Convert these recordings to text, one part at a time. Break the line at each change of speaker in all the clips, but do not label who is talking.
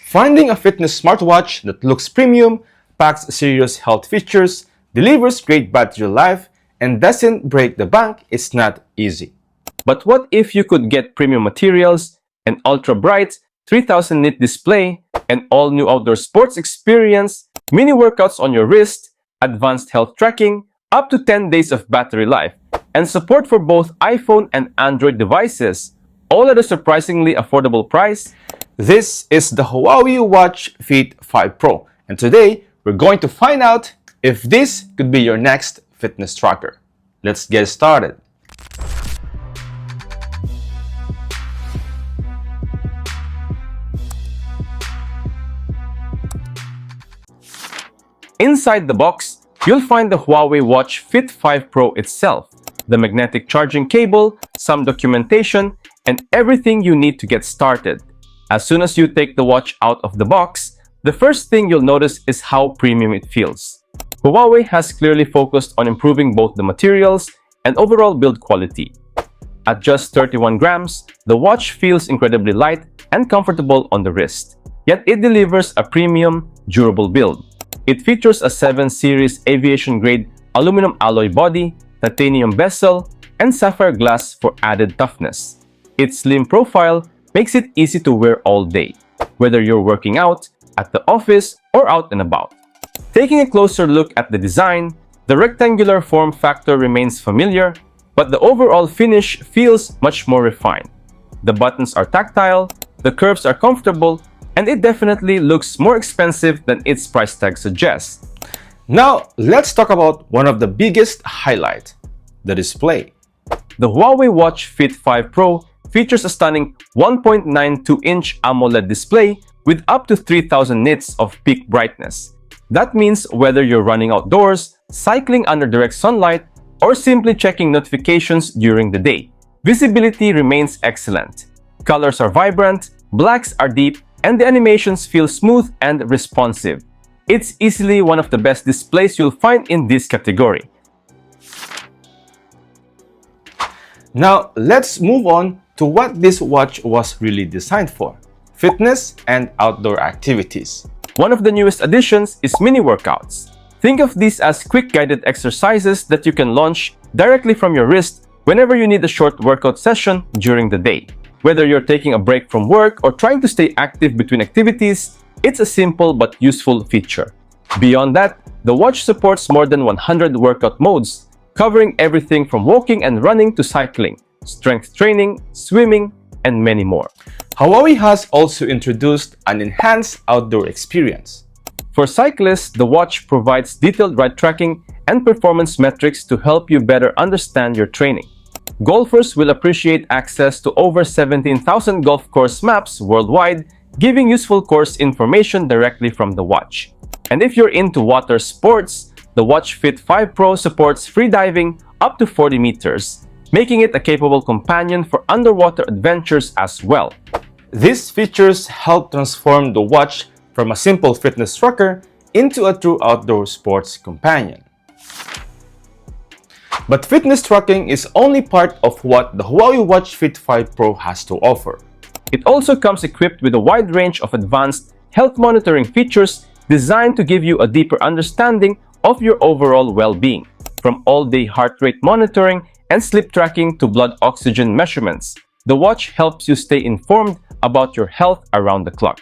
Finding a fitness smartwatch that looks premium, packs serious health features, delivers great battery life, and doesn't break the bank is not easy.
But what if you could get premium materials, an ultra-bright 3000 nit display, an all-new outdoor sports experience, mini workouts on your wrist, advanced health tracking, up to 10 days of battery life, and support for both iPhone and Android devices, all at a surprisingly affordable price?
This is the Huawei Watch Fit 5 Pro, and today we're going to find out if this could be your next fitness tracker. Let's get started.
Inside the box, you'll find the Huawei Watch Fit 5 Pro itself, the magnetic charging cable, some documentation, and everything you need to get started. As soon as you take the watch out of the box, the first thing you'll notice is how premium it feels. Huawei has clearly focused on improving both the materials and overall build quality. At just 31 grams, the watch feels incredibly light and comfortable on the wrist, yet it delivers a premium, durable build. It features a 7 Series aviation-grade aluminum alloy body, titanium bezel, and sapphire glass for added toughness. Its slim profile makes it easy to wear all day, whether you're working out, at the office, or out and about. Taking a closer look at the design, the rectangular form factor remains familiar, but the overall finish feels much more refined. The buttons are tactile, the curves are comfortable, and it definitely looks more expensive than its price tag suggests.
Now, let's talk about one of the biggest highlights, the display.
The Huawei Watch Fit 5 Pro features a stunning 1.92-inch AMOLED display with up to 3000 nits of peak brightness. That means whether you're running outdoors, cycling under direct sunlight, or simply checking notifications during the day, visibility remains excellent. Colors are vibrant, blacks are deep, and the animations feel smooth and responsive. It's easily one of the best displays you'll find in this category.
Now, let's move on to what this watch was really designed for: fitness and outdoor activities.
One of the newest additions is mini workouts. Think of these as quick guided exercises that you can launch directly from your wrist whenever you need a short workout session during the day. Whether you're taking a break from work or trying to stay active between activities, it's a simple but useful feature. Beyond that, the watch supports more than 100 workout modes, covering everything from walking and running to cycling, strength training, swimming, and many more.
Huawei has also introduced an enhanced outdoor experience.
For cyclists, the watch provides detailed ride tracking and performance metrics to help you better understand your training. Golfers will appreciate access to over 17,000 golf course maps worldwide, giving useful course information directly from the watch. And if you're into water sports, the Watch Fit 5 Pro supports free diving up to 40 meters, making it a capable companion for underwater adventures as well.
These features help transform the watch from a simple fitness tracker into a true outdoor sports companion. But fitness tracking is only part of what the Huawei Watch Fit 5 Pro has to offer.
It also comes equipped with a wide range of advanced health monitoring features designed to give you a deeper understanding of your overall well-being, from all-day heart rate monitoring and sleep tracking to blood oxygen measurements. The watch helps you stay informed about your health around the clock.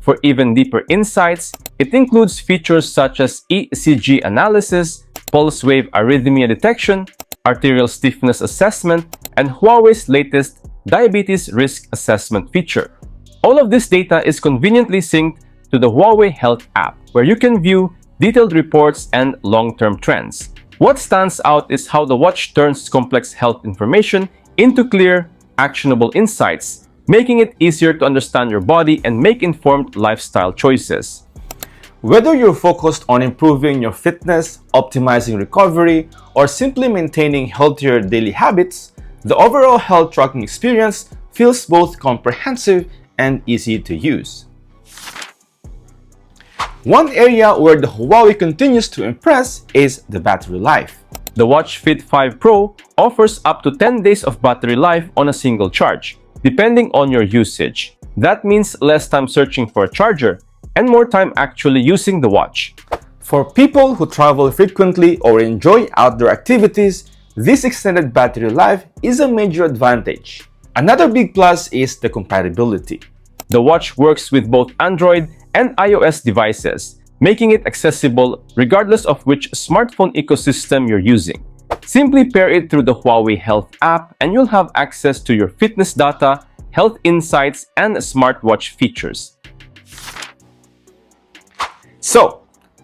For even deeper insights, it includes features such as ECG analysis, pulse wave arrhythmia detection, arterial stiffness assessment, and Huawei's latest diabetes risk assessment feature. All of this data is conveniently synced to the Huawei Health app, where you can view detailed reports and long-term trends. What stands out is how the watch turns complex health information into clear, actionable insights, making it easier to understand your body and make informed lifestyle choices.
Whether you're focused on improving your fitness, optimizing recovery, or simply maintaining healthier daily habits, the overall health tracking experience feels both comprehensive and easy to use. One area where the Huawei continues to impress is the battery life.
The Watch Fit 5 Pro offers up to 10 days of battery life on a single charge, depending on your usage. That means less time searching for a charger and more time actually using the watch.
For people who travel frequently or enjoy outdoor activities, this extended battery life is a major advantage. Another big plus is the compatibility.
The watch works with both Android and iOS devices, making it accessible regardless of which smartphone ecosystem you're using. Simply pair it through the Huawei Health app and you'll have access to your fitness data, health insights, and smartwatch features.
So,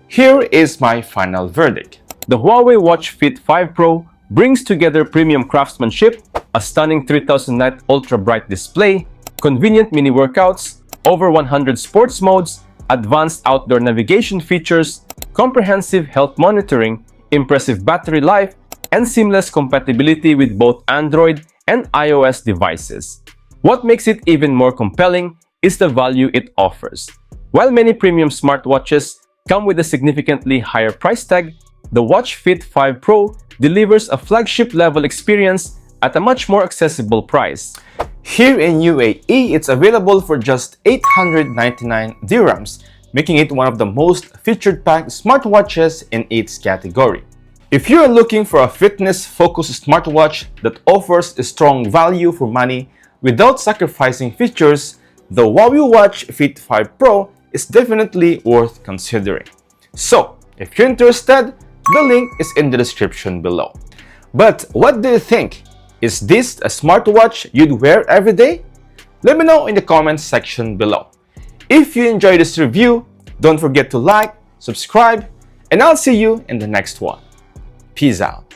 here is my final verdict.
The Huawei Watch Fit 5 Pro brings together premium craftsmanship, a stunning 3000 nit ultra-bright display, convenient mini workouts, over 100 sports modes, advanced outdoor navigation features, comprehensive health monitoring, impressive battery life, and seamless compatibility with both Android and iOS devices. What makes it even more compelling is the value it offers. While many premium smartwatches come with a significantly higher price tag, the Watch Fit 5 Pro delivers a flagship-level experience at a much more accessible price.
Here in UAE, it's available for just 899 dirhams, making it one of the most featured-packed smartwatches in its category. If you're looking for a fitness-focused smartwatch that offers a strong value for money without sacrificing features, the Huawei Watch Fit 5 Pro is definitely worth considering. So, if you're interested, the link is in the description below. But what do you think? Is this a smartwatch you'd wear every day? Let me know in the comments section below. If you enjoyed this review, don't forget to like, subscribe, and I'll see you in the next one. Peace out.